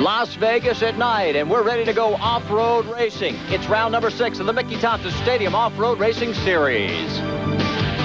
Las Vegas at night, and we're ready to go off-road racing. It's round number 6 of the Mickey Thompson Stadium Off-Road Racing Series.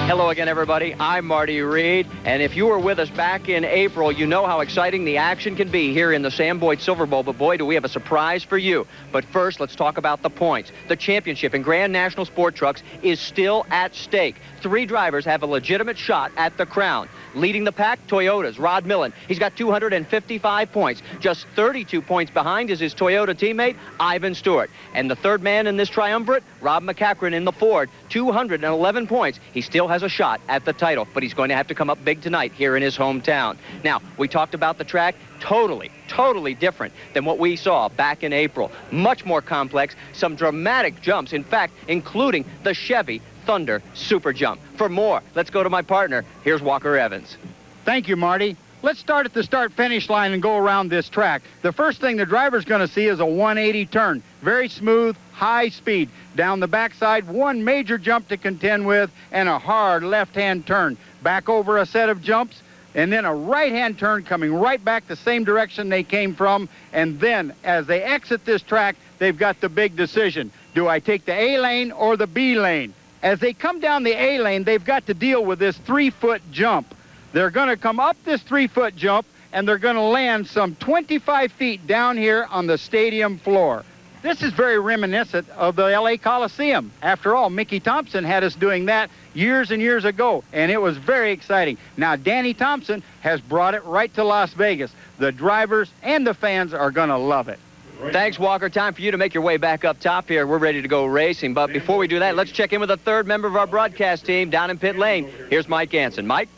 Hello again, everybody. I'm Marty Reed, and if you were with us back in April, you know how exciting the action can be here in the Sam Boyd Silver Bowl, but boy, do we have a surprise for you. But first, let's talk about the points. The championship in Grand National Sport Trucks is still at stake. 3 drivers have a legitimate shot at the crown. Leading the pack, Toyota's Rod Millen. He's got 255 points. Just 32 points behind is his Toyota teammate, Ivan Stewart. And the third man in this triumvirate, Rob McCachran in the Ford, 211 points. He still has a shot at the title, but he's going to have to come up big tonight here in his hometown. Now, we talked about the track. Totally different than what we saw back in April. Much more complex, some dramatic jumps, in fact, including the Chevy Thunder Super Jump. For more, let's go to my partner. Here's Walker Evans. Thank you, Marty. Let's start at the start-finish line and go around this track. The first thing the driver's going to see is a 180 turn. Very smooth, high speed. Down the backside, one major jump to contend with, and a hard left-hand turn. Back over a set of jumps, and then a right-hand turn coming right back the same direction they came from. And then, as they exit this track, they've got the big decision. Do I take the A lane or the B lane? As they come down the A lane, they've got to deal with this 3-foot jump. They're going to come up this 3-foot jump, and they're going to land some 25 feet down here on the stadium floor. This is very reminiscent of the LA Coliseum. After all, Mickey Thompson had us doing that years and years ago, and it was very exciting. Now, Danny Thompson has brought it right to Las Vegas. The drivers and the fans are going to love it. Thanks, Walker. Time for you to make your way back up top here. We're ready to go racing. But before we do that, let's check in with a third member of our broadcast team down in pit lane. Here's Mike Anson. Mike?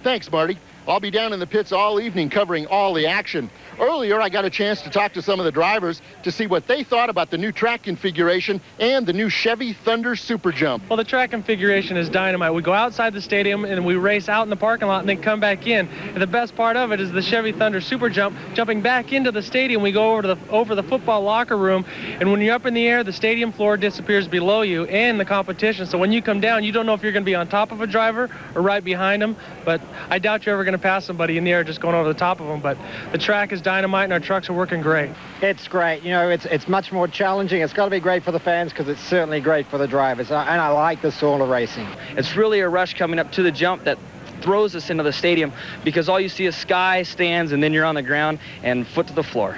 Thanks, Marty. I'll be down in the pits all evening covering all the action. Earlier, I got a chance to talk to some of the drivers to see what they thought about the new track configuration and the new Chevy Thunder Super Jump. Well, the track configuration is dynamite. We go outside the stadium and we race out in the parking lot and then come back in. And the best part of it is the Chevy Thunder Super Jump. Jumping back into the stadium, we go over the football locker room, and when you're up in the air, the stadium floor disappears below you and the competition. So when you come down, you don't know if you're going to be on top of a driver or right behind him. But I doubt you're ever going to pass somebody in the air just going over the top of them. But the track is dynamite, and our trucks are working great. It's great. You know, it's much more challenging. It's got to be great for the fans because it's certainly great for the drivers. And I like this sort of racing. It's really a rush coming up to the jump that throws us into the stadium because all you see is sky, stands, and then you're on the ground and foot to the floor.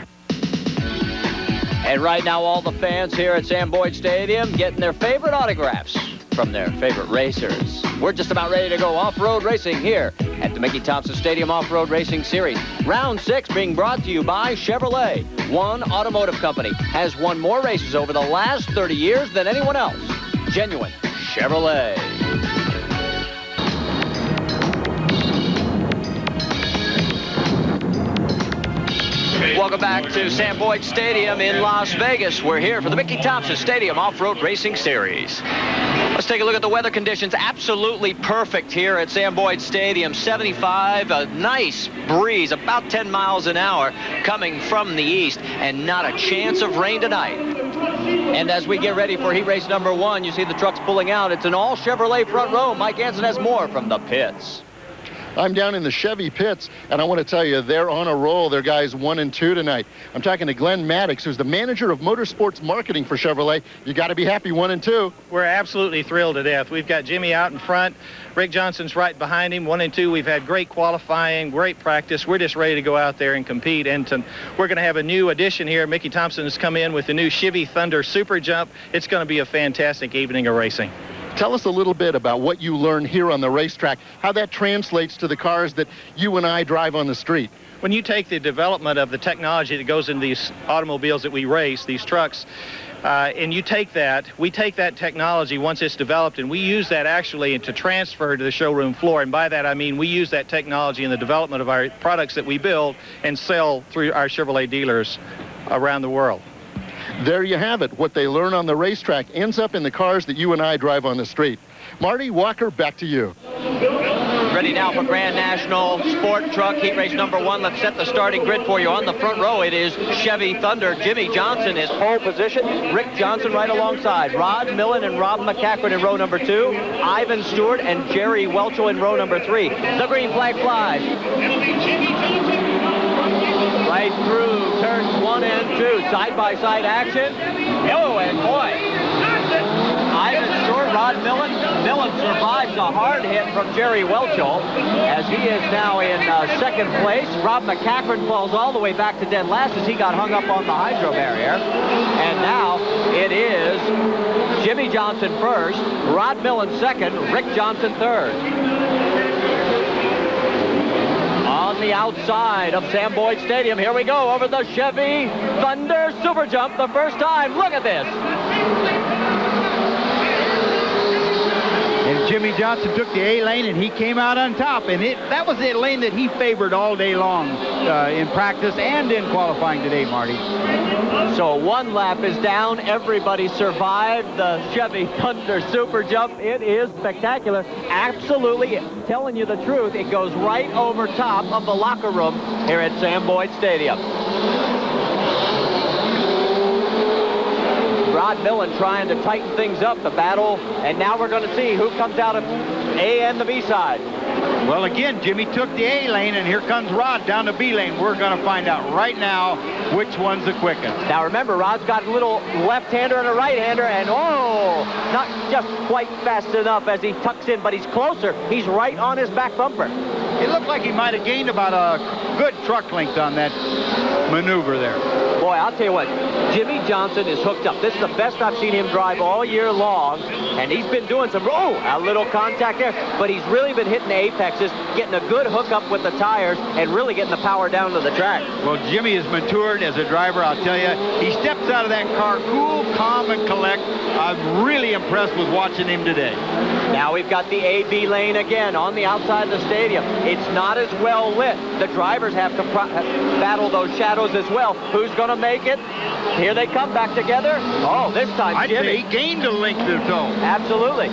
And right now, all the fans here at Sam Boyd Stadium getting their favorite autographs from their favorite racers. We're just about ready to go off-road racing here at the Mickey Thompson Stadium Off-Road Racing Series. Round 6 being brought to you by Chevrolet. One automotive company has won more races over the last 30 years than anyone else. Genuine Chevrolet. Welcome back to Sam Boyd Stadium in Las Vegas. We're here for the Mickey Thompson Stadium Off-Road Racing Series. Let's take a look at the weather conditions. Absolutely perfect here at Sam Boyd Stadium. 75, a nice breeze, about 10 miles an hour coming from the east, and not a chance of rain tonight. And as we get ready for heat race number 1, you see the trucks pulling out. It's an all Chevrolet front row. Mike Anson has more from the pits. I'm down in the Chevy pits, and I want to tell you, they're on a roll. They're guys 1 and 2 tonight. I'm talking to Glenn Maddox, who's the manager of Motorsports marketing for Chevrolet. You got to be happy 1 and 2. We're absolutely thrilled to death. We've got Jimmy out in front. Rick Johnson's right behind him. 1 and 2, we've had great qualifying, great practice. We're just ready to go out there and compete. And we're going to have a new addition here. Mickey Thompson has come in with the new Chevy Thunder Super Jump. It's going to be a fantastic evening of racing. Tell us a little bit about what you learned here on the racetrack, how that translates to the cars that you and I drive on the street. When you take the development of the technology that goes into these automobiles that we race, these trucks, and we take that technology once it's developed, and we use that actually to transfer to the showroom floor. And by that, I mean we use that technology in the development of our products that we build and sell through our Chevrolet dealers around the world. There you have it. What they learn on the racetrack ends up in the cars that you and I drive on the street. Marty, Walker, back to you. Ready now for Grand National Sport Truck Heat Race number 1. Let's set the starting grid for you. On the front row, it is Chevy Thunder. Jimmy Johnson is pole position. Rick Johnson right alongside. Rod Millen and Rob McCachran in row number 2. Ivan Stewart and Jerry Welchel in row number 3. The green flag flies. Right way through turns 1 and 2. Side-by-side action. Oh, and boy. Ivan Stewart, Rod Millen. Millen survives a hard hit from Jerry Welchel as he is now in second place. Rob McCachran falls all the way back to dead last as he got hung up on the hydro barrier. And now it is Jimmy Johnson first, Rod Millen second, Rick Johnson third. On the outside of Sam Boyd Stadium, here we go over the Chevy Thunder Super Jump the first time. Look at this. And Jimmy Johnson took the A lane, and he came out on top. And that was the lane that he favored all day long in practice and in qualifying today, Marty. So one lap is down. Everybody survived the Chevy Thunder Super Jump. It is spectacular. Absolutely, telling you the truth, it goes right over top of the locker room here at Sam Boyd Stadium. Rod Millen trying to tighten things up, the battle, and now we're going to see who comes out of A and the B side. Well, again, Jimmy took the A lane, and here comes Rod down the B lane. We're going to find out right now which one's the quickest. Now remember, Rod's got a little left-hander and a right-hander, and oh, not just quite fast enough as he tucks in, but he's closer. He's right on his back bumper. It looked like he might have gained about a good truck length on that maneuver there. Boy, I'll tell you what, Jimmy Johnson is hooked up. This is the best I've seen him drive all year long, and he's been doing some, a little contact there, but he's really been hitting the apexes, getting a good hookup with the tires, and really getting the power down to the track. Well, Jimmy is matured as a driver, I'll tell you. He steps out of that car cool, calm, and collect. I'm really impressed with watching him today. Now we've got the A-B lane again on the outside of the stadium. It's not as well lit. The drivers have to battle those shadows as well. Who's going to make it? Here they come back together. Oh, this time Jimmy. I'd say he gained a length or so. Absolutely.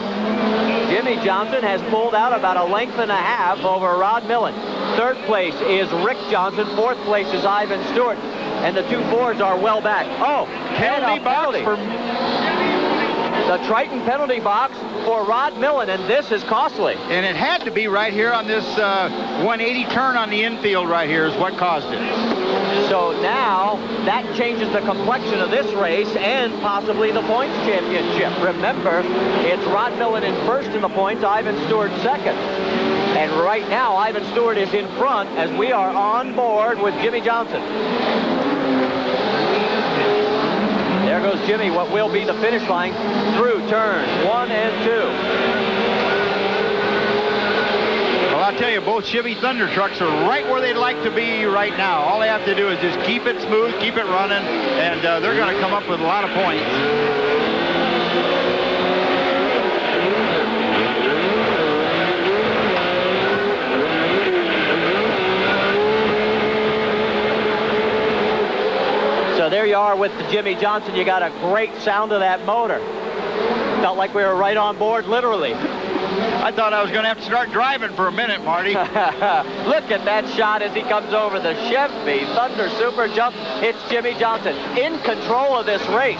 Jimmy Johnson has pulled out about a length and a half over Rod Millen. Third place is Rick Johnson. Fourth place is Ivan Stewart. And the two Fords are well back. Oh, penalty box for the Triton penalty box for Rod Millen, and this is costly. And it had to be right here on this 180 turn on the infield right here is what caused it. So now that changes the complexion of this race and possibly the points championship. Remember, it's Rod Millen in first in the points, Ivan Stewart second. And right now, Ivan Stewart is in front as we are on board with Jimmy Johnson. There goes Jimmy, what will be the finish line through turns 1 and 2. Well, I'll tell you, both Chevy Thunder trucks are right where they'd like to be right now. All they have to do is just keep it smooth, keep it running, and they're going to come up with a lot of points. So there you are with the Jimmy Johnson. You got a great sound of that motor. Felt like we were right on board, literally. I thought I was going to have to start driving for a minute, Marty. Look at that shot as he comes over the Chevy Thunder Super Jump. It's Jimmy Johnson in control of this race.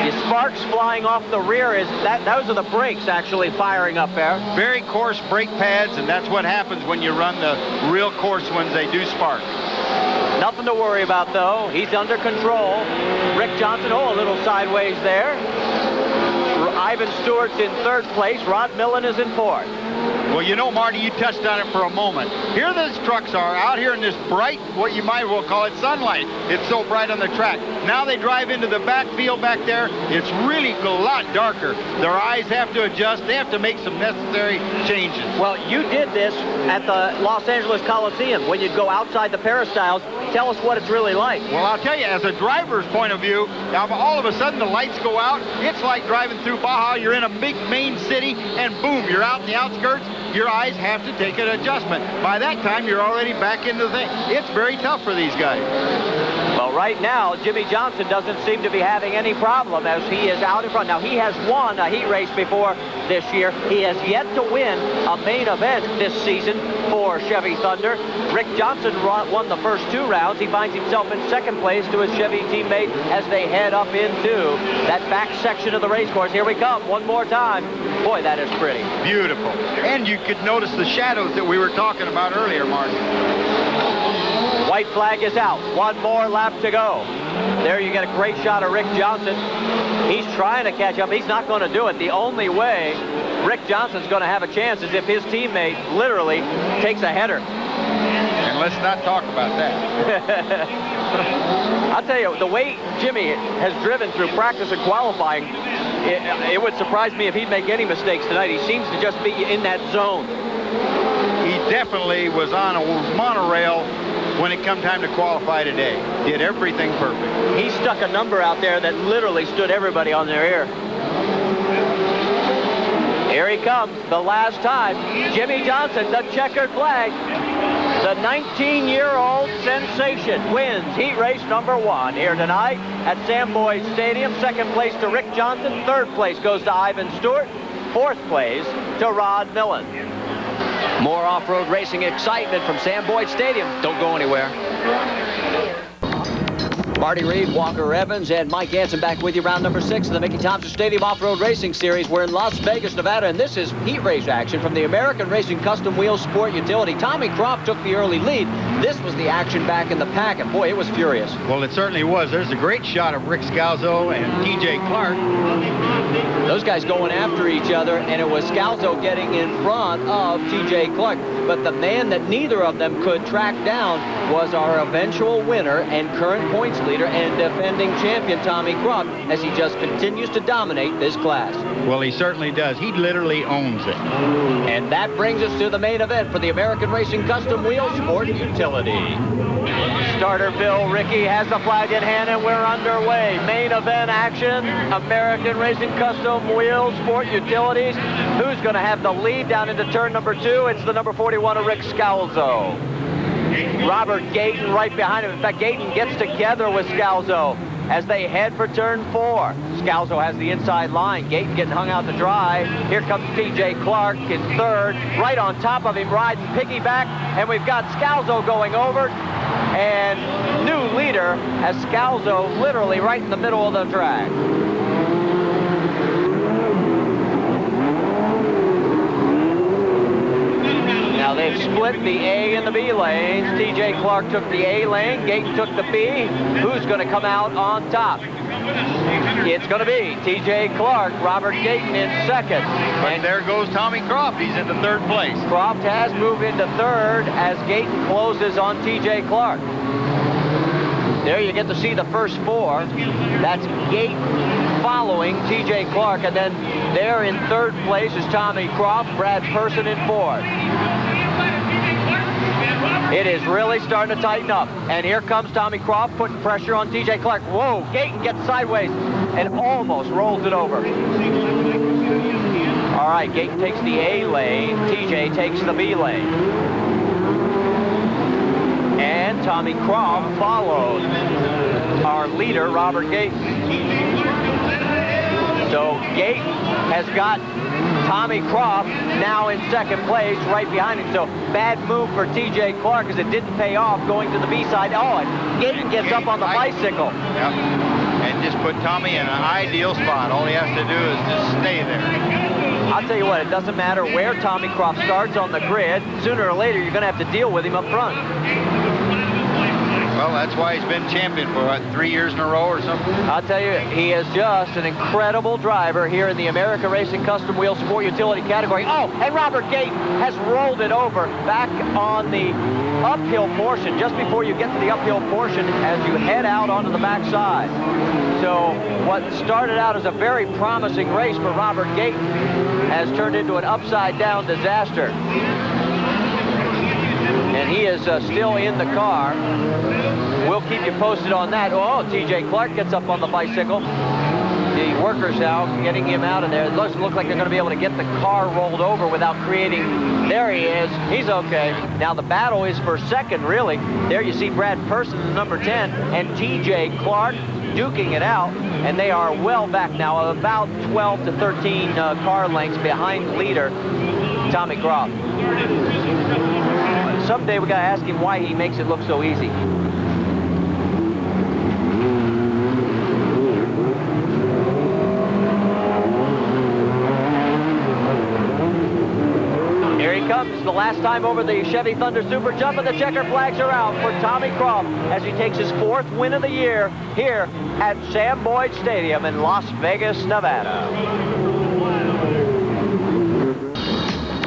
The sparks flying off the rear, those are the brakes actually firing up there. Very coarse brake pads, and that's what happens when you run the real coarse ones. They do spark. Nothing to worry about, though. He's under control. Rick Johnson, a little sideways there. Ivan Stewart's in third place. Rod Millen is in fourth. Well, you know, Marty, you touched on it for a moment. Here these trucks are out here in this bright, what you might well call it, sunlight. It's so bright on the track. Now they drive into the backfield back there. It's really a lot darker. Their eyes have to adjust. They have to make some necessary changes. Well, you did this at the Los Angeles Coliseum when you'd go outside the peristyles. Tell us what it's really like. Well, I'll tell you, as a driver's point of view, all of a sudden the lights go out. It's like driving through Baja. You're in a big main city, and boom, you're out in the outskirts. Your eyes have to take an adjustment. By that time, you're already back into the thing. It's very tough for these guys. Well, right now, Jimmy Johnson doesn't seem to be having any problem as he is out in front. Now, he has won a heat race before this year. He has yet to win a main event this season for Chevy Thunder. Rick Johnson won the first two rounds. He finds himself in second place to his Chevy teammate as they head up into that back section of the race course. Here we come one more time. Boy, that is pretty. Beautiful. And you could notice the shadows that we were talking about earlier, Mark. White flag is out. One more lap to go. There you get a great shot of Rick Johnson. He's trying to catch up. He's not going to do it. The only way Rick Johnson's going to have a chance is if his teammate literally takes a header. And let's not talk about that. I'll tell you, the way Jimmy has driven through practice and qualifying, it would surprise me if he'd make any mistakes tonight. He seems to just be in that zone. He definitely was on a monorail when it come time to qualify today. Did everything perfect. He stuck a number out there that literally stood everybody on their ear. Here he comes, the last time. Jimmy Johnson, the checkered flag. The 19-year-old sensation wins heat race number 1 here tonight at Sam Boyd Stadium. Second place to Rick Johnson. Third place goes to Ivan Stewart. Fourth place to Rod Millen. More off-road racing excitement from Sam Boyd Stadium. Don't go anywhere. Marty Reed, Walker Evans, and Mike Hansen back with you. Round number 6 of the Mickey Thompson Stadium Off-Road Racing Series. We're in Las Vegas, Nevada, and this is heat race action from the American Racing Custom Wheels Sport Utility. Tommy Croft took the early lead. This was the action back in the pack, and boy, it was furious. Well, it certainly was. There's a great shot of Rick Scalzo and T.J. Clark. Those guys going after each other, and it was Scalzo getting in front of T.J. Clark. But the man that neither of them could track down was our eventual winner and current points leader and defending champion Tommy Croft, as he just continues to dominate this class. Well, he certainly does. He literally owns it. And that brings us to the main event for the American Racing Custom Wheel Sport Utility. Starter Bill Rickey has the flag in hand, and we're underway. Main event action, American Racing Custom Wheel Sport Utilities. Who's going to have the lead down into turn number 2? It's the number 41 of Rick Scalzo. Robert Gayton right behind him. In fact, Gayton gets together with Scalzo as they head for turn 4. Scalzo has the inside line. Gayton getting hung out to dry. Here comes T.J. Clark in third. Right on top of him, riding piggyback. And we've got Scalzo going over. And new leader has Scalzo literally right in the middle of the track. Now they've split the A and the B lanes. T.J. Clark took the A lane. Gayton took the B. Who's going to come out on top? It's going to be T.J. Clark, Robert Gayton in second. And there goes Tommy Croft. He's into third place. Croft has moved into third as Gayton closes on T.J. Clark. There you get to see the first 4. That's Gayton following T.J. Clark. And then there in third place is Tommy Croft, Brad Person in fourth. It is really starting to tighten up. And here comes Tommy Croft putting pressure on T.J. Clark. Whoa, Gayton gets sideways and almost rolls it over. All right, Gayton takes the A lane. T.J. takes the B lane. And Tommy Croft followed our leader, Robert Gayton. So Gayton has got Tommy Croft now in second place right behind him. So bad move for T.J. Clark as it didn't pay off going to the B side. Oh, and Gayton gets up on the bicycle. Yep. And just put Tommy in an ideal spot. All he has to do is just stay there. I'll tell you what, it doesn't matter where Tommy Croft starts on the grid. Sooner or later, you're going to have to deal with him up front. Well, that's why he's been champion for, what, 3 years in a row or something? I'll tell you, he is just an incredible driver here in the American Racing Custom Wheel Sport Utility category. Oh, and Robert Gayton has rolled it over back on the uphill portion, just before you get to the uphill portion as you head out onto the backside. So what started out as a very promising race for Robert Gayton has turned into an upside-down disaster. And he is still in the car. We'll keep you posted on that. Oh, T.J. Clark gets up on the bicycle. The workers now getting him out of there. It doesn't look like they're going to be able to get the car rolled over without creating... There he is. He's okay. Now the battle is for second, really. There you see Brad Person, number 10, and T.J. Clark duking it out. And they are well back now, about 12 to 13 car lengths behind leader Tommy Croft. Someday we got to ask him why he makes it look so easy. Here he comes, the last time over the Chevy Thunder Super Jump, and the checker flags are out for Tommy Croft as he takes his 4th win of the year here at Sam Boyd Stadium in Las Vegas, Nevada.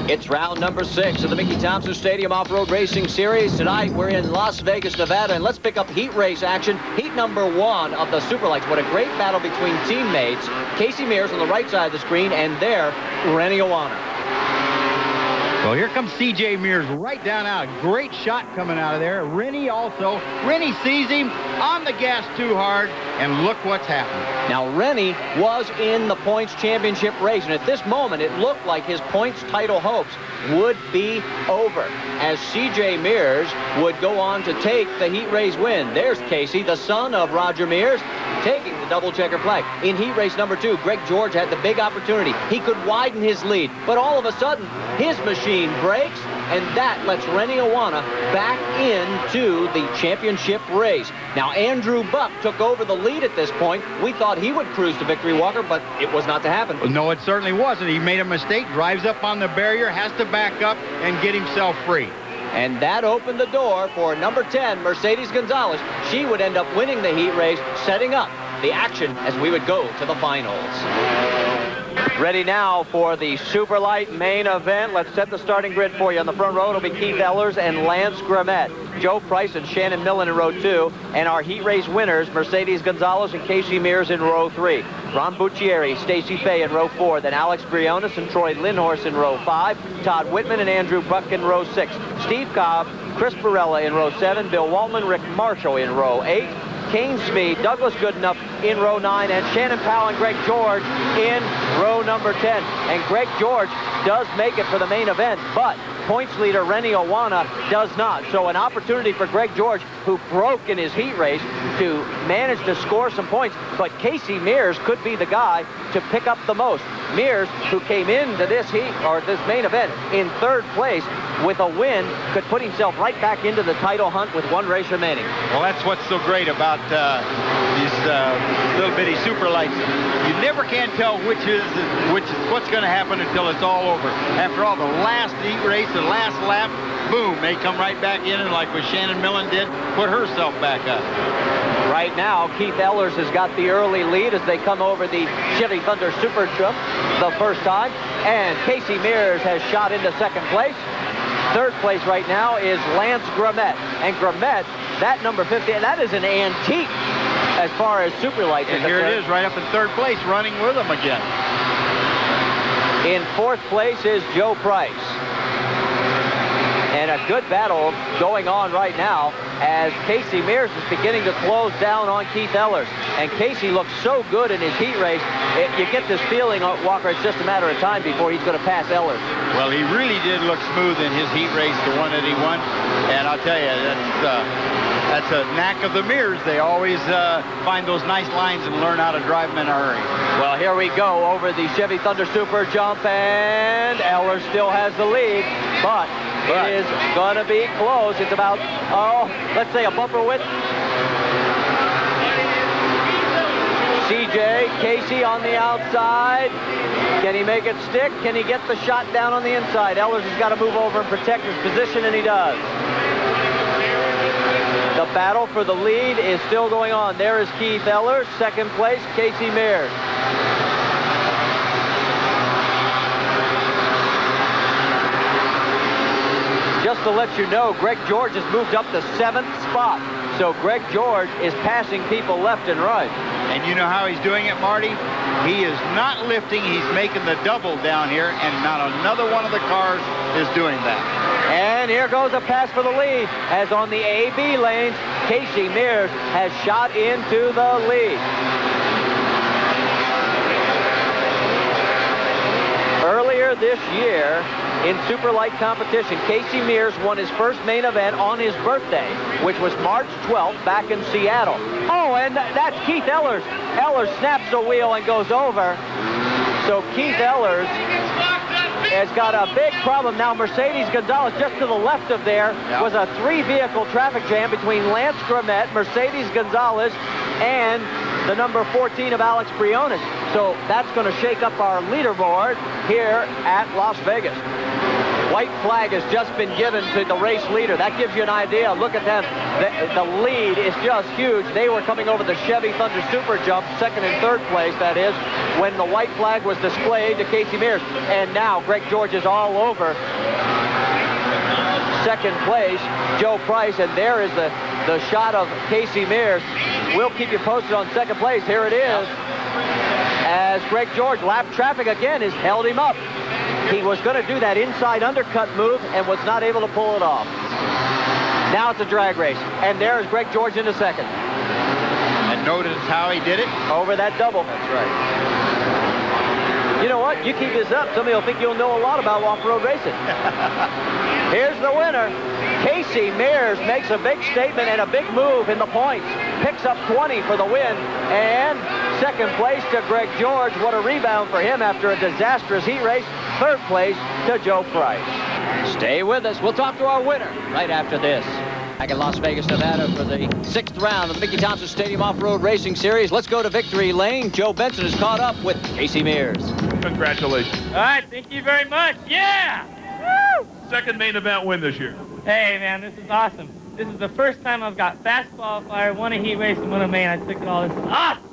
It's round number 6 of the Mickey Thompson Stadium Off-Road Racing Series. Tonight, we're in Las Vegas, Nevada, and let's pick up heat race action. Heat number 1 of the Superlights. What a great battle between teammates. Casey Mears on the right side of the screen, and there, Rennie Owana. Well, here comes C.J. Mears right down out. Great shot coming out of there. Rennie also. Rennie sees him on the gas too hard, and look what's happened. Now, Rennie was in the points championship race, and at this moment, it looked like his points title hopes would be over, as C.J. Mears would go on to take the heat race win. There's Casey, the son of Roger Mears, taking the double checker flag. In heat race number 2, Greg George had the big opportunity. He could widen his lead, but all of a sudden, his machine breaks, and that lets Rennie Owana back into the championship race. Now, Andrew Buck took over the lead at this point. We thought he would cruise to victory, Walker, but it was not to happen. No, it certainly wasn't. He made a mistake, drives up on the barrier, has to back up and get himself free. And that opened the door for number 10, Mercedes Gonzalez. She would end up winning the heat race, setting up the action as we would go to the finals. Ready now for the Superlight main event. Let's set the starting grid for you. On the front row, it'll be Keith Ellers and Lance Grimmett. Joe Price and Shannon Millen in row 2. And our heat race winners, Mercedes Gonzalez and Casey Mears in row 3. Ron Buccieri, Stacy Fay in row 4. Then Alex Briones and Troy Lindhorst in row 5. Todd Whitman and Andrew Buck in row 6. Steve Cobb, Chris Barella in row 7. Bill Waltman, Rick Marshall in row 8. Kane Speed, Douglas Goodenough in row 9, and Shannon Powell and Greg George in row number 10. And Greg George does make it for the main event, but points leader Rennie Owana does not. So an opportunity for Greg George, who broke in his heat race, to manage to score some points. But Casey Mears could be the guy to pick up the most. Mears, who came into this heat, or this main event, in 3rd place with a win, could put himself right back into the title hunt with 1 race remaining. Well, that's what's so great about these little bitty Superlights. You never can tell which is what's going to happen until it's all over. After all, the last heat race, the last lap, boom, they come right back in, and like what Shannon Millen did, put herself back up. Right now, Keith Ellers has got the early lead as they come over the Chevy Thunder Super Jump the first time. And Casey Mears has shot into 2nd place. 3rd place right now is Lance Grimmett. And Grimmett, that number 50, that is an antique as far as Superlights. And here it is, right up in 3rd place, running with them again. In 4th place is Joe Price. And a good battle going on right now as Casey Mears is beginning to close down on Keith Ellers. And Casey looks so good in his heat race, you get this feeling, Walker, it's just a matter of time before he's going to pass Ellers. Well, he really did look smooth in his heat race, the one that he won. And I'll tell you, that's a knack of the Mears. They always find those nice lines and learn how to drive them in a hurry. Well, here we go over the Chevy Thunder Super Jump, and Ellers still has the lead, but it is going to be close. It's about, let's say a bumper width. C.J. Casey on the outside. Can he make it stick? Can he get the shot down on the inside? Ellers has got to move over and protect his position, and he does. The battle for the lead is still going on. There is Keith Ellers, 2nd place, Casey Mears. Just to let you know, Greg George has moved up to 7th spot. So Greg George is passing people left and right. And you know how he's doing it, Marty? He is not lifting, he's making the double down here, and not another one of the cars is doing that. And here goes a pass for the lead, as on the A-B lanes, Casey Mears has shot into the lead. Earlier this year, in Superlight competition, Casey Mears won his first main event on his birthday, which was March 12th back in Seattle. Oh, and that's Keith Ellers. Ellers snaps the wheel and goes over. So Keith Ellers has got a big problem. Now Mercedes Gonzalez, just to the left of there, was a 3-vehicle traffic jam between Lance Grimmett, Mercedes Gonzalez, and the number 14 of Alex Briones. So that's going to shake up our leaderboard here at Las Vegas. White flag has just been given to the race leader. That gives you an idea. Look at them. The lead is just huge. They were coming over the Chevy Thunder Super Jump, second and third place, that is, when the white flag was displayed to Casey Mears. And now Greg George is all over second place, Joe Price, and there is the shot of Casey Mears. We'll keep you posted on second place. Here it is. As Greg George, lap traffic again, has held him up. He was going to do that inside undercut move and was not able to pull it off. Now it's a drag race, and there is Greg George into second. And notice how he did it? Over that double. That's right. You know what? You keep this up, somebody will think you'll know a lot about off-road racing. Here's the winner. Casey Mears makes a big statement and a big move in the points. Picks up 20 for the win. And second place to Greg George. What a rebound for him after a disastrous heat race. Third place to Joe Price. Stay with us. We'll talk to our winner right after this. Back in Las Vegas, Nevada for the 6th round of the Mickey Thompson Stadium Off-Road Racing Series. Let's go to victory lane. Joe Benson is caught up with Casey Mears. Congratulations. All right, thank you very much. Yeah! Woo! Second main event win this year. Hey, man, this is awesome. This is the first time I've got fast qualifier, won a heat race, and won a main. I took it all. This is awesome.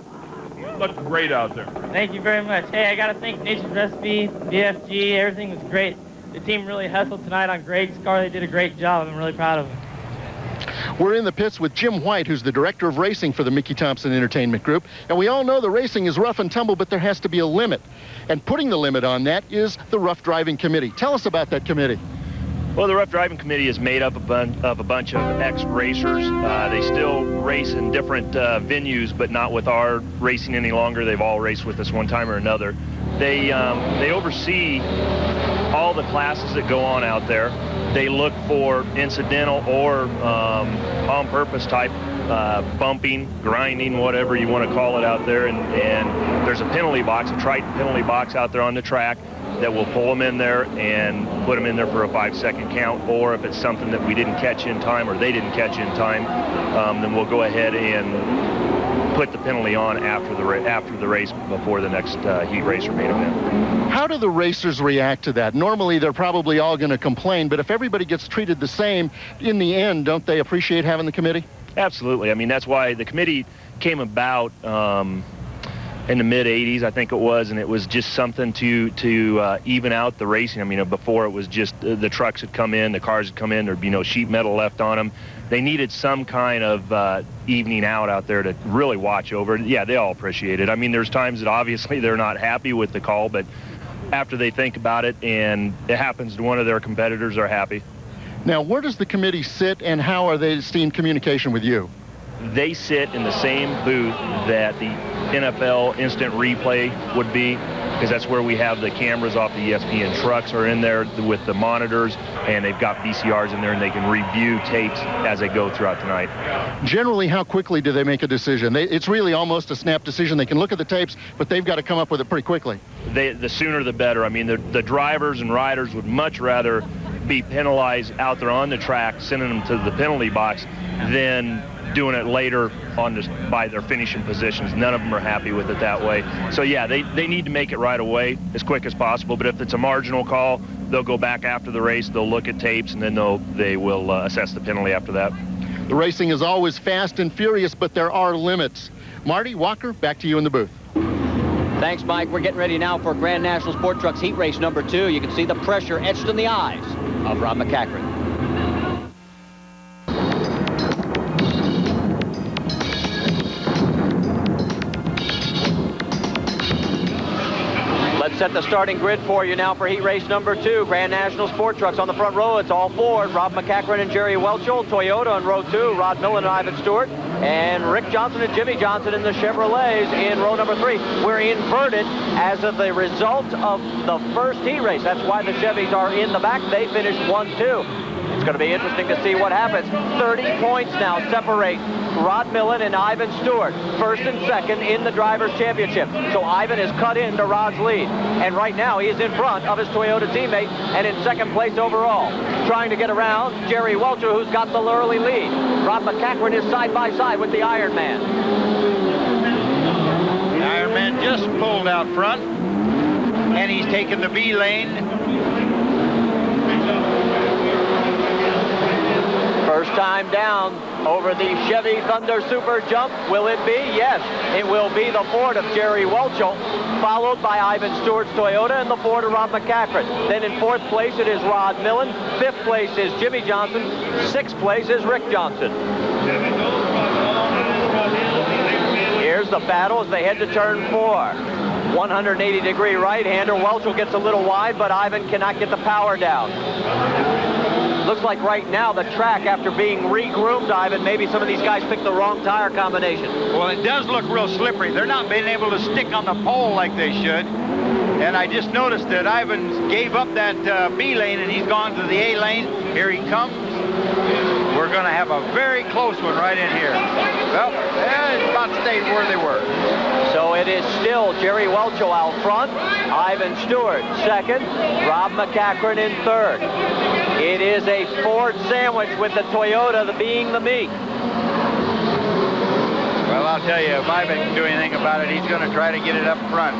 You looked great out there. Thank you very much. Hey, I got to thank Nature's Recipe, BFG. Everything was great. The team really hustled tonight on Greg's car. They did a great job. I'm really proud of them. We're in the pits with Jim White, who's the director of racing for the Mickey Thompson Entertainment Group. And we all know the racing is rough and tumble, but there has to be a limit. And putting the limit on that is the Rough Driving Committee. Tell us about that committee. Well, the Rough Driving Committee is made up of a bunch of ex-racers. They still race in different venues, but not with our racing any longer. They've all raced with us one time or another. They oversee all the classes that go on out there. They look for incidental or on-purpose type bumping, grinding, whatever you want to call it out there. And there's a penalty box, a Triton penalty box out there on the track that will pull them in there and put them in there for a 5-second count. Or if it's something that we didn't catch in time or they didn't catch in time, then we'll go ahead and put the penalty on after the race before the next heat race or main event. How do the racers react to that? Normally, they're probably all going to complain, but if everybody gets treated the same, in the end, don't they appreciate having the committee? Absolutely. I mean, that's why the committee came about in the mid-'80s, I think it was, and it was just something to even out the racing. I mean, before it was just the trucks would come in, the cars would come in, there'd be no sheet metal left on them. They needed some kind of evening out there to really watch over it. Yeah, they all appreciate it. I mean, there's times that obviously they're not happy with the call, but after they think about it and it happens to one of their competitors, are happy. Now, where does the committee sit and how are they in communication with you? They sit in the same booth that the NFL instant replay would be, because that's where we have the cameras off the ESPN trucks are in there with the monitors, and they've got VCRs in there, and they can review tapes as they go throughout the night. Generally, how quickly do they make a decision? It's really almost a snap decision. They can look at the tapes, but they've got to come up with it pretty quickly. The sooner the better. I mean, the drivers and riders would much rather be penalized out there on the track, sending them to the penalty box, than doing it later by their finishing positions. None of them are happy with it that way. So yeah, they need to make it right away as quick as possible. But if it's a marginal call, they'll go back after the race, they'll look at tapes, and then they will assess the penalty after that. The racing is always fast and furious, but there are limits. Marty, Walker, back to you in the booth. Thanks, Mike. We're getting ready now for Grand National Sport Trucks Heat Race number 2. You can see the pressure etched in the eyes of Rob McCachran. Set the starting grid for you now for heat race number 2. Grand National Sport Trucks on the front row. It's all Ford. Rob McCachran and Jerry Welchel. Toyota on row 2. Rod Millen and Ivan Stewart. And Rick Johnson and Jimmy Johnson in the Chevrolets in row number 3. We're inverted as of the result of the first heat race. That's why the Chevys are in the back. They finished 1-2. It's going to be interesting to see what happens. 30 points now separate Rod Millen and Ivan Stewart, first and second in the Drivers' Championship. So Ivan is cut into Rod's lead. And right now he is in front of his Toyota teammate and in second place overall. Trying to get around Jerry Welcher, who's got the early lead. Rob McCachran is side by side with the Iron Man. The Iron Man just pulled out front, and he's taken the B lane. First time down over the Chevy Thunder Super Jump. Will it be? Yes, it will be the Ford of Jerry Welchel, followed by Ivan Stewart's Toyota and the Ford of Rob McCachran. Then in fourth place it is Rod Millen. Fifth place is Jimmy Johnson. Sixth place is Rick Johnson. Here's the battle as they head to turn 4. 180-degree right-hander. Welchel gets a little wide, but Ivan cannot get the power down. Looks like right now the track, after being re-groomed, Ivan, maybe some of these guys picked the wrong tire combination. Well, it does look real slippery. They're not being able to stick on the pole like they should. And I just noticed that Ivan gave up that B lane and he's gone to the A lane. Here he comes. We're going to have a very close one right in here. Well, it's about stayed where they were. So it is still Jerry Welchel out front, Ivan Stewart second, Rob McCachran in third. It is a Ford sandwich with the Toyota being the meat. Well, I'll tell you, if Ivan can do anything about it, he's going to try to get it up front.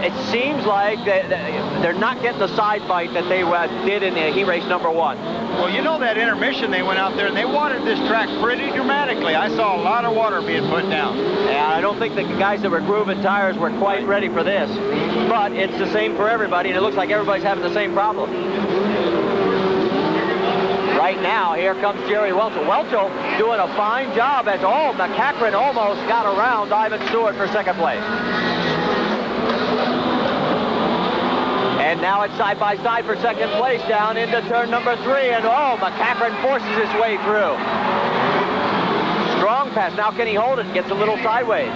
It seems like they're not getting the side bite that they did in heat race number 1. Well, you know that intermission they went out there and they watered this track pretty dramatically. I saw a lot of water being put down. Yeah, I don't think the guys that were grooving tires were quite ready for this. But it's the same for everybody, and it looks like everybody's having the same problem. Right now, here comes Jerry Welchel. Welchel doing a fine job as, McCachran almost got around Ivan Stewart for second place. And now it's side by side for second place down into turn number 3. And McCachran forces his way through. Strong pass. Now can he hold it? Gets a little sideways.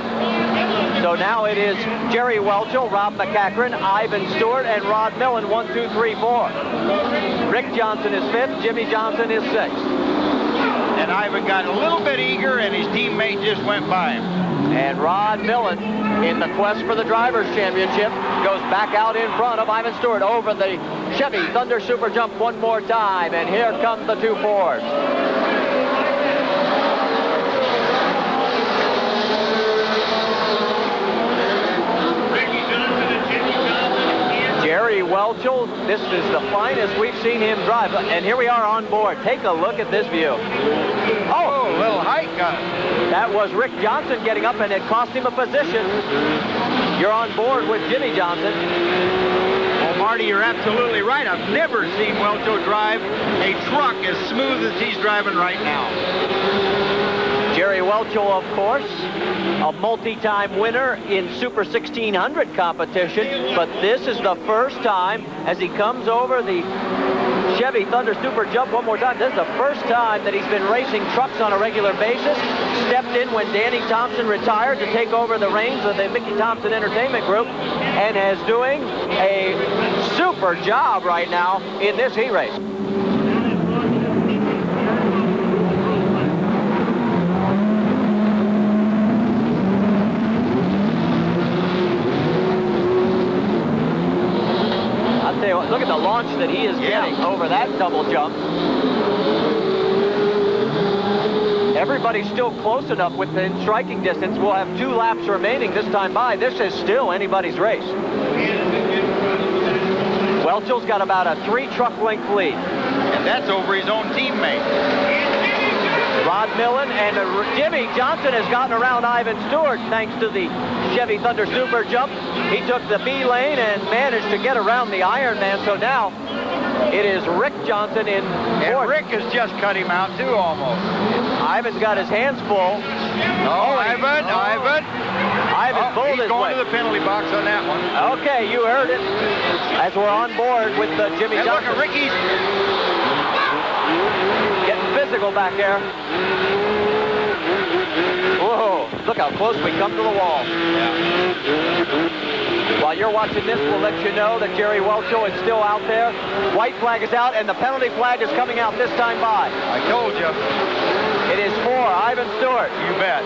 So now it is Jerry Welchel, Rob McCachran, Ivan Stewart, and Rod Millen, 1, 2, 3, 4. Rick Johnson is 5th. Jimmy Johnson is 6th. And Ivan got a little bit eager, and his teammate just went by him. And Rod Millen, in the quest for the Drivers' Championship, goes back out in front of Ivan Stewart over the Chevy Thunder Super Jump one more time. And here come the two Fords. Jerry Welchel, this is the finest we've seen him drive. And here we are on board. Take a look at this view. Oh, a little hike on it. That was Rick Johnson getting up, and it cost him a position. You're on board with Jimmy Johnson. Well, Marty, you're absolutely right. I've never seen Welchel drive a truck as smooth as he's driving right now. Jerry Welchel, of course, a multi-time winner in Super 1600 competition, but this is the first time as he comes over the Chevy Thunder Super Jump one more time. This is the first time that he's been racing trucks on a regular basis. Stepped in when Danny Thompson retired to take over the reins of the Mickey Thompson Entertainment Group, and is doing a super job right now in this heat race. Look at the launch that he is getting over that double jump. Everybody's still close enough within striking distance. We'll have 2 laps remaining this time by. This is still anybody's race. Welchel's got about a 3-truck length lead. And that's over his own teammate. Rod Millen and Jimmy Johnson has gotten around Ivan Stewart thanks to the Chevy Thunder Super Jump. He took the B lane and managed to get around the Ironman. So now it is Rick Johnson in fourth. And Rick has just cut him out too, almost. Ivan's got his hands full. Ivan pulled his way. He's going to the penalty box on that one. Okay, you heard it. As we're on board with Jimmy Johnson. Look at Ricky's getting physical back there. Whoa, look how close we come to the wall. While you're watching this, we'll let you know that Jerry Welchel is still out there. White flag is out, and the penalty flag is coming out this time by. I told you. It is for Ivan Stewart. You bet.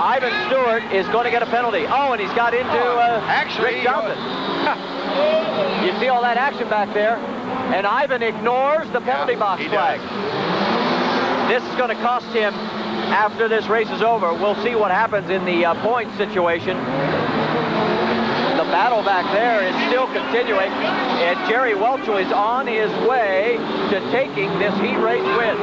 Ivan Stewart is going to get a penalty. Oh, and he's got into Rick Johnson. You see all that action back there? And Ivan ignores the penalty box flag. This is going to cost him after this race is over. We'll see what happens in the point situation. The battle back there is still continuing, and Jerry Welchel is on his way to taking this heat race win.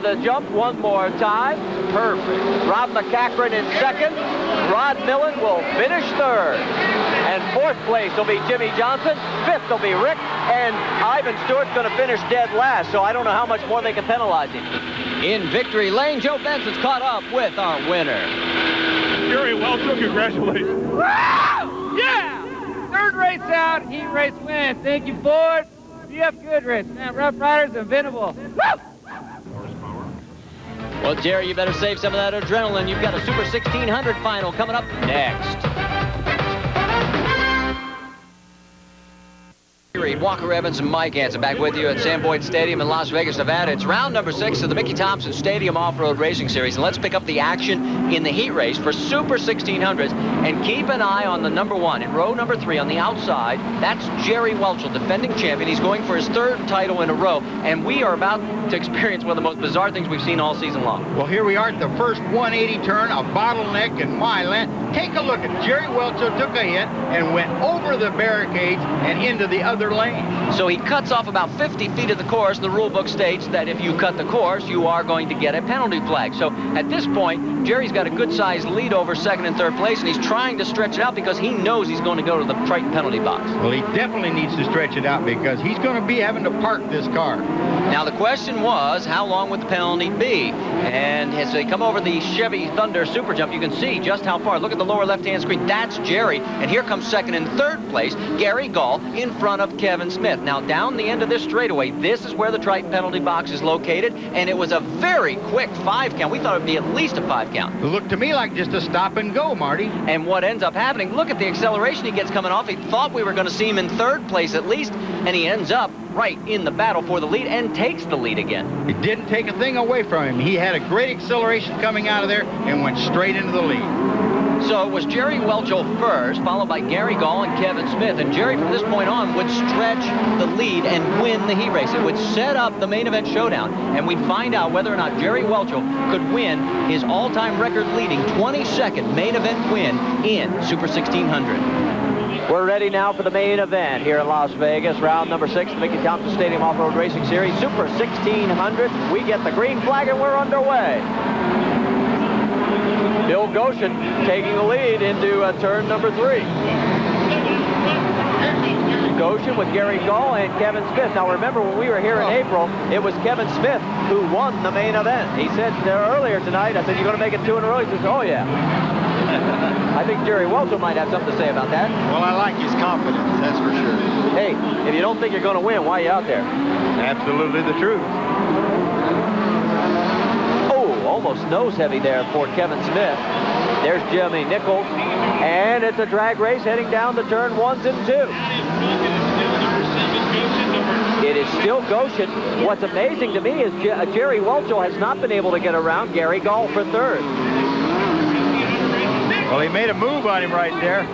the jump one more time. Perfect. Rob McCachran in second. Rod Millen will finish third. And fourth place will be Jimmy Johnson. Fifth will be Rick. And Ivan Stewart's going to finish dead last, so I don't know how much more they can penalize him. In victory lane, Joe Benson's caught up with our winner. Jerry Welchel, congratulations. Woo! Yeah! Third race out, heat race win. Thank you, Ford. BF Goodrich. Man, Rough Riders invincible. Woo! Well, Jerry, you better save some of that adrenaline. You've got a Super 1600 final coming up next. Walker Evans and Mike Hansen back with you at Sam Boyd Stadium in Las Vegas, Nevada. It's round number 6 of the Mickey Thompson Stadium Off-Road Racing Series. And let's pick up the action in the heat race for Super 1600s. And keep an eye on the number 1 in row number 3 on the outside. That's Jerry Welchel, defending champion. He's going for his 3rd title in a row. And we are about to experience one of the most bizarre things we've seen all season long. Well, here we are at the first 180 turn, a bottleneck in my lane. Take a look at Jerry Welchel took a hit and went over the barricades and into the other lane. So he cuts off about 50 feet of the course. The rule book states that if you cut the course, you are going to get a penalty flag. So at this point, Jerry's got a good-sized lead over 2nd and 3rd place, and he's trying to stretch it out because he knows he's going to go to the Triton penalty box. Well, he definitely needs to stretch it out because he's going to be having to park this car. Now, the question was, how long would the penalty be? And as they come over the Chevy Thunder Super Jump, you can see just how far. Look at the lower left-hand screen. That's Jerry. And here comes 2nd and 3rd place, Gary Gall, in front of Kevin Smith. Now, down the end of this straightaway, this is where the Triton penalty box is located, and it was a very quick 5 count. We thought it would be at least a 5 count. It looked to me like just a stop and go, Marty. And what ends up happening, look at the acceleration he gets coming off. He thought we were going to see him in 3rd place at least, and he ends up right in the battle for the lead and takes the lead again. It didn't take a thing away from him. He had a great acceleration coming out of there and went straight into the lead. So it was Jerry Welchel first, followed by Gary Gall and Kevin Smith. And Jerry, from this point on, would stretch the lead and win the heat race. It would set up the main event showdown, and we'd find out whether or not Jerry Welchel could win his all-time record-leading 22nd main event win in Super 1600. We're ready now for the main event here in Las Vegas, round number 6, the Mickey Thompson Stadium Off-Road Racing Series, Super 1600. We get the green flag and we're underway. Bill Goshen taking the lead into turn number 3. Goshen with Gary Gall and Kevin Smith. Now remember, when we were here in April, it was Kevin Smith who won the main event. He said earlier tonight, I said, "You're going to make it 2 in a row?" He says, "Oh yeah." I think Jerry Welchel might have something to say about that. Well, I like his confidence, that's for sure. Hey, if you don't think you're going to win, why are you out there? Absolutely the truth. Almost nose heavy there for Kevin Smith. There's Jimmy Nichols, and it's a drag race heading down the turn 1s and 2. It is still Goshen. What's amazing to me is Jerry Welchel has not been able to get around Gary Gall for 3rd. Well, he made a move on him right there.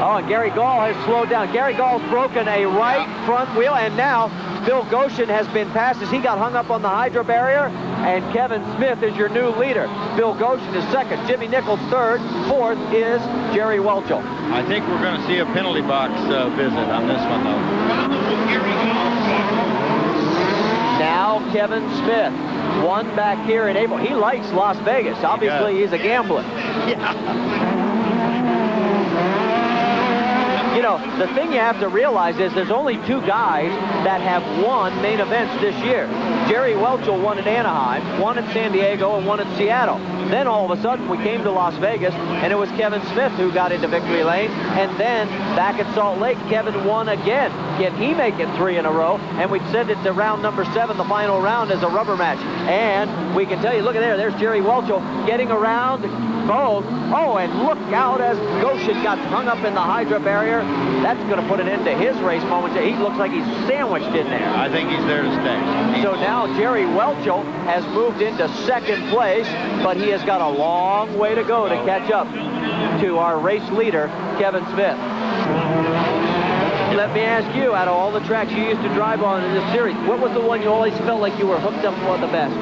Oh, and Gary Gall has slowed down. Gary Gall's broken a right front wheel, and now Bill Goshen has been passed as he got hung up on the Hydra barrier, and Kevin Smith is your new leader. Bill Goshen is 2nd, Jimmy Nichols 3rd, 4th is Jerry Welchel. I think we're going to see a penalty box visit on this one, though. Now Kevin Smith, won back here in April. He likes Las Vegas. Obviously, he's a gambler. Yeah. You know, the thing you have to realize is there's only 2 guys that have won main events this year. Jerry Welchel won at Anaheim, won at San Diego, and won at Seattle. Then all of a sudden we came to Las Vegas, and it was Kevin Smith who got into victory lane. And then back at Salt Lake, Kevin won again. Can he make it 3 in a row? And we send it to round number 7, the final round, as a rubber match. And we can tell you, look at there's Jerry Welchel getting around both. Oh, and look out as Goshen got hung up in the Hydra barrier. That's going to put an end to his race moment. He looks like he's sandwiched in there. I think he's there to stay. So now Jerry Welchel has moved into 2nd place, but he has got a long way to go to catch up to our race leader, Kevin Smith. Let me ask you, out of all the tracks you used to drive on in this series, what was the one you always felt like you were hooked up for the best?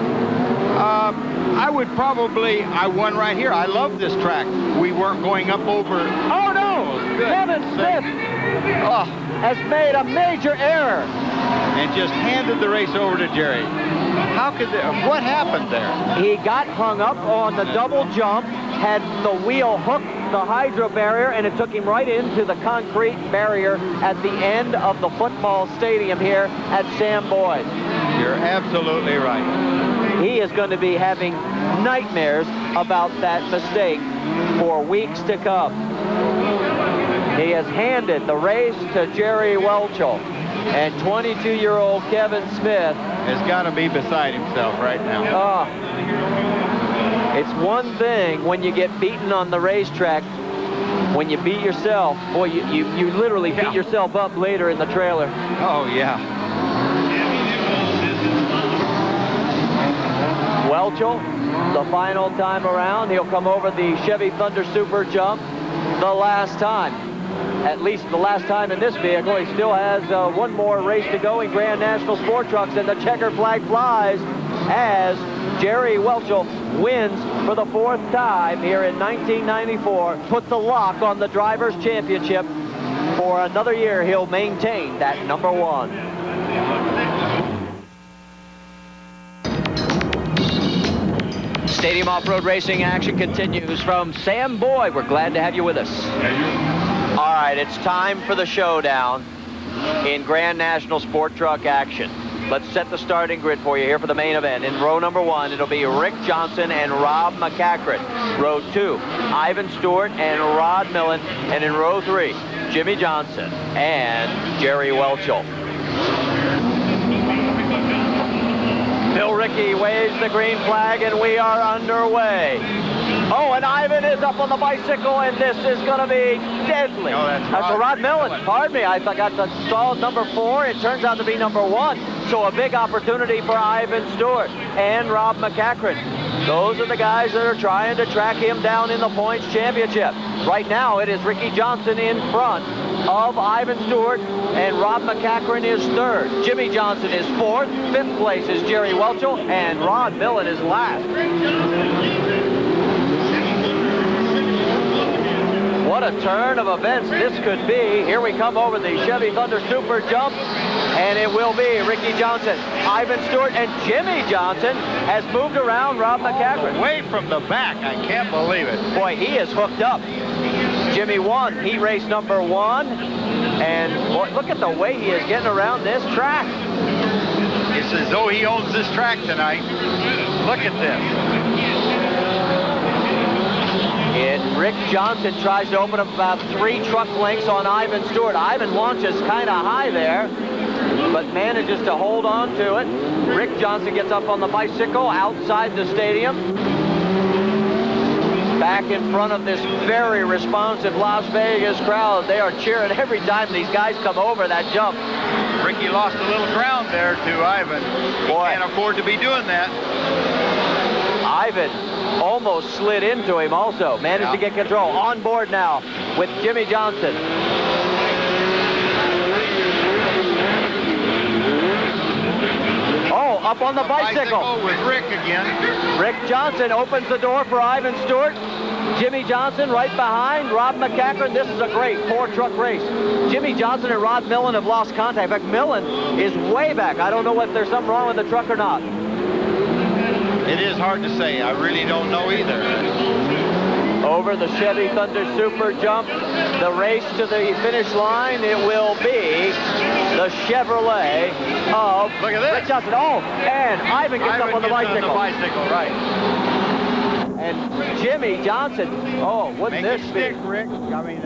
I would probably, I won right here. I love this track. We weren't going up over. Oh, no! Kevin Smith has made a major error. And just handed the race over to Jerry. What happened there? He got hung up on the double jump, had the wheel hook the hydro barrier, and it took him right into the concrete barrier at the end of the football stadium here at Sam Boyd. You're absolutely right. He is going to be having nightmares about that mistake for weeks to come. He has handed the race to Jerry Welchel, and 22-year-old Kevin Smith has got to be beside himself right now. It's one thing when you get beaten on the racetrack. When you beat yourself, boy, you literally beat yourself up later in the trailer. Oh, yeah. Welchel, the final time around, he'll come over the Chevy Thunder Super Jump the last time. At least the last time in this vehicle. He still has one more race to go in Grand National Sport Trucks, and the checker flag flies as Jerry Welchel wins for the 4th time here in 1994. Puts the lock on the Drivers' Championship. For another year, he'll maintain that #1. Stadium off-road racing action continues from Sam Boyd. We're glad to have you with us. All right, it's time for the showdown in Grand National Sport Truck action. Let's set the starting grid for you here for the main event. In row number 1, it'll be Rick Johnson and Rob McCachran. Row 2, Ivan Stewart and Rod Millen. And in row 3, Jimmy Johnson and Jerry Welchel. Bill Rickey waves the green flag, and we are underway. Oh, and Ivan is up on the bicycle, and this is going to be deadly. No, that's Rod Millen. Pardon me, I forgot to stall number 4. It turns out to be number 1. So a big opportunity for Ivan Stewart and Rob McCachran. Those are the guys that are trying to track him down in the points championship. Right now, it is Ricky Johnson in front of Ivan Stewart, and Rob McCachran is 3rd. Jimmy Johnson is 4th. 5th place is Jerry Welchel, and Rod Millen is last. What a turn of events this could be. Here we come over the Chevy Thunder Super Jump, and it will be Ricky Johnson, Ivan Stewart, and Jimmy Johnson has moved around Rob McCachran. Away from the back, I can't believe it. Boy, he is hooked up. Jimmy won heat race number 1, and boy, look at the way he is getting around this track. It's as though he owns this track tonight. Look at this. And Rick Johnson tries to open up about 3 truck lengths on Ivan Stewart. Ivan launches kind of high there, but manages to hold on to it. Rick Johnson gets up on the bicycle outside the stadium. Back in front of this very responsive Las Vegas crowd. They are cheering every time these guys come over that jump. Ricky lost a little ground there to Ivan. Boy. He can't afford to be doing that. Ivan almost slid into him also. Managed to get control. On board now with Jimmy Johnson. Oh, up on the bicycle. With Rick again. Rick Johnson opens the door for Ivan Stewart. Jimmy Johnson right behind Rob McCachran. This is a great 4-truck race. Jimmy Johnson and Rod Millen have lost contact. In fact, Millen is way back. I don't know if there's something wrong with the truck or not. It is hard to say. I really don't know either. Over the Chevy Thunder Super Jump, the race to the finish line, it will be the Chevrolet of Rick Johnson. Oh, and Ivan gets up on the bicycle. Right. And Jimmy Johnson, oh, wouldn't this be? Stick, Rick. Jimmy.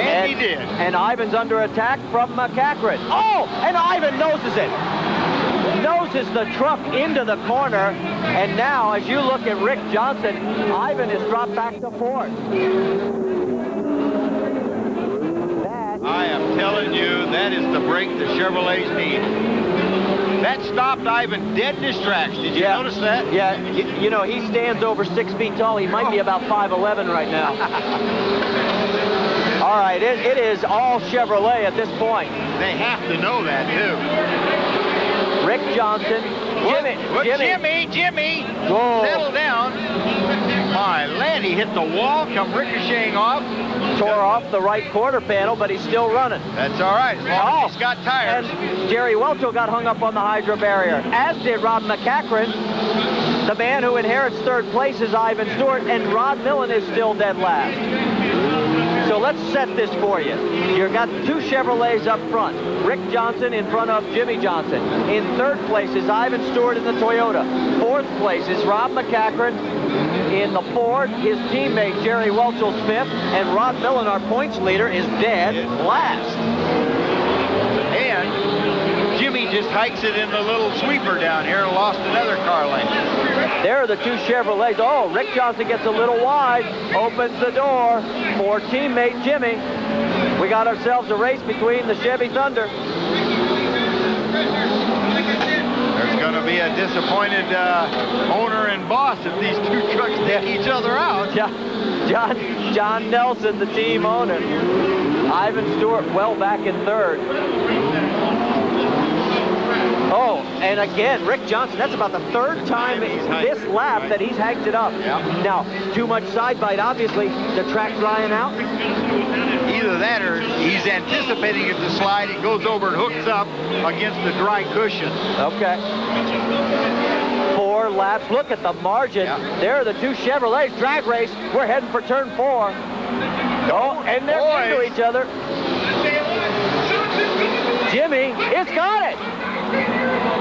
And he did. And Ivan's under attack from McCachran. Oh, and Ivan noses it. Noses the truck into the corner, and now as you look at Rick Johnson, Ivan is dropped back to 4th. I am telling you, that is the break the Chevrolets need. That stopped Ivan dead in his tracks. Did you notice that? Yeah, you know, he stands over 6 feet tall. He might be about 5'11" right now. All right, it is all Chevrolet at this point. They have to know that, too. Rick Johnson, Jimmy, whoa. Settle down. My land, he hit the wall, come ricocheting off. tore off the right quarter panel, but he's still running. That's all right, as long as he's got tires. And Jerry Welchel got hung up on the hydro barrier, as did Rob McCachran. The man who inherits third place is Ivan Stewart, and Rod Millen is still dead last. So let's set this for you. You've got two Chevrolets up front. Rick Johnson in front of Jimmy Johnson. In third place is Ivan Stewart in the Toyota. Fourth place is Rob McCachran in the Ford. His teammate Jerry Welchel's fifth, and Rod Millen, our points leader, is dead last. And Jimmy just hikes it in the little sweeper down here and lost another car lane. There are the two Chevrolets. Oh, Rick Johnson gets a little wide, opens the door for teammate Jimmy. We got ourselves a race between the Chevy Thunder. There's going to be a disappointed owner and boss if these two trucks take each other out. Yeah, John Nelson, the team owner. Ivan Stewart well back in third. Oh, and again, Rick Johnson, that's about the third time this lap that he's hiked it up. Yeah. Now, too much side bite, obviously. The track drying out? Either that or he's anticipating it to slide. He goes over and hooks up against the dry cushion. Okay. 4 laps. Look at the margin. Yeah. There are the two Chevrolets. Drag race. We're heading for turn 4. Oh, and they're into each other. Jimmy, it's got it.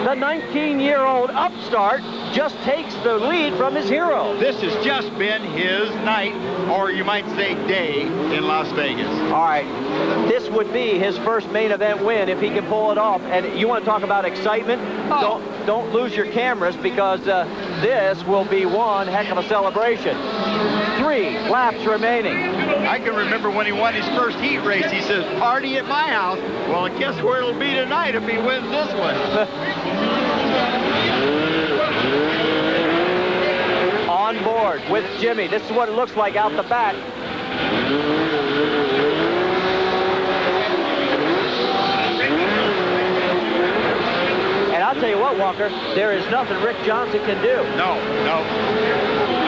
The 19-year-old upstart just takes the lead from his hero. This has just been his night, or you might say day, in Las Vegas. All right, this would be his first main event win if he can pull it off. And you want to talk about excitement? Oh. Don't lose your cameras, because this will be one heck of a celebration. 3 laps remaining. I can remember when he won his first heat race, he says, "Party at my house." Well, guess where it'll be tonight if he wins this one. On board with Jimmy. This is what it looks like out the back. And I'll tell you what, Walker, there is nothing Rick Johnson can do. No.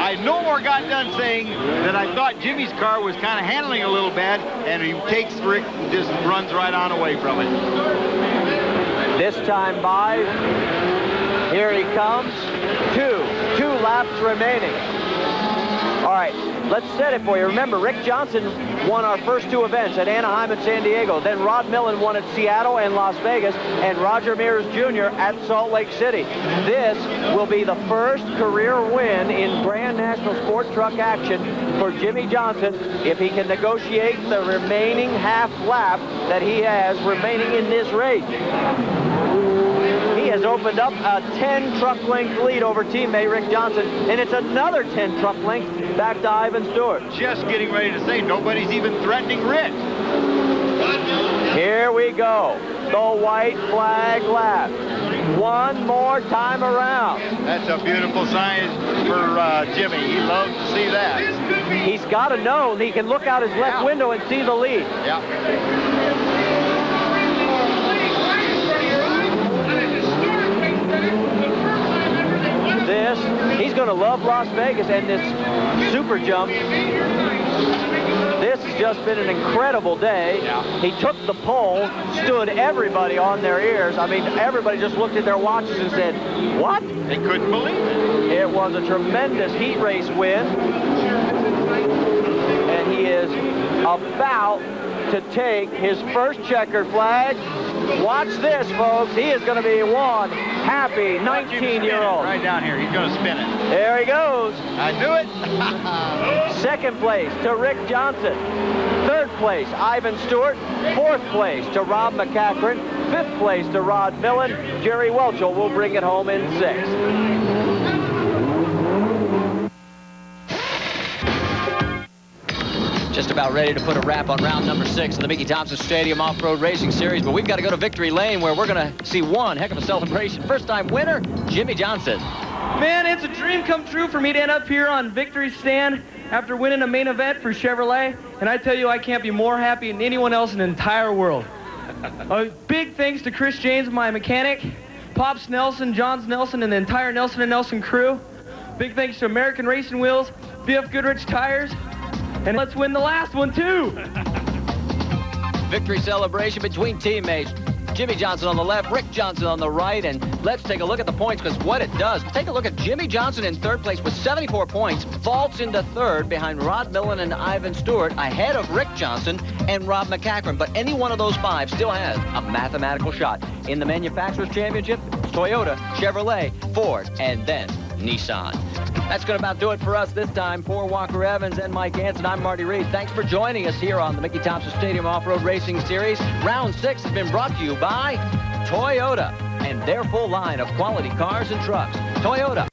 I no more got done saying that I thought Jimmy's car was kind of handling a little bad, and he takes Rick and just runs right on away from it. This time by, here he comes. 2 laps remaining. All right, let's set it for you. Remember, Rick Johnson won our first 2 events at Anaheim and San Diego. Then Rod Millen won at Seattle and Las Vegas, and Roger Mears Jr. at Salt Lake City. This will be the first career win in Grand National Sport Truck action for Jimmy Johnson if he can negotiate the remaining half lap that he has remaining in this race. He has opened up a 10 truck length lead over teammate Rick Johnson, and it's another 10 truck length back to Ivan Stewart. Just getting ready to say, nobody's even threatening Rick. Here we go. The white flag lap. One more time around. That's a beautiful sign for Jimmy. He loves to see that. He's got to know he can look out his left window and see the lead. Yeah. He's going to love Las Vegas and this super jump. This has just been an incredible day. Yeah. He took the pole, stood everybody on their ears. I mean, everybody just looked at their watches and said, what? They couldn't believe it. It was a tremendous heat race win. And he is about to take his first checkered flag. Watch this, folks. He is going to be one happy 19-year-old. Right down here. He's going to spin it. There he goes. I knew it. Second place to Rick Johnson. Third place, Ivan Stewart. Fourth place to Rob McCachran. Fifth place to Rod Millen. Jerry Welchel will bring it home in 6th. Just about ready to put a wrap on round number 6 of the Mickey Thompson Stadium Off-Road Racing Series, but we've got to go to Victory Lane where we're going to see one heck of a celebration. First-time winner, Jimmy Johnson. Man, it's a dream come true for me to end up here on Victory Stand after winning a main event for Chevrolet, and I tell you, I can't be more happy than anyone else in the entire world. Big thanks to Chris James, my mechanic, Pops Nelson, Johns Nelson, and the entire Nelson & Nelson crew. Big thanks to American Racing Wheels, BF Goodrich Tires, And let's win the last one, too. Victory celebration between teammates. Jimmy Johnson on the left, Rick Johnson on the right, and let's take a look at the points, because what it does, take a look at Jimmy Johnson in third place with 74 points, vaults into third behind Rod Millen and Ivan Stewart, ahead of Rick Johnson and Rob McCachran. But any one of those five still has a mathematical shot. In the Manufacturers' Championship, it's Toyota, Chevrolet, Ford, and then Nissan. That's going to about do it for us this time. For Walker Evans and Mike Hansen, I'm Marty Reed. Thanks for joining us here on the Mickey Thompson Stadium Off-Road Racing Series. Round 6 has been brought to you by Toyota and their full line of quality cars and trucks. Toyota.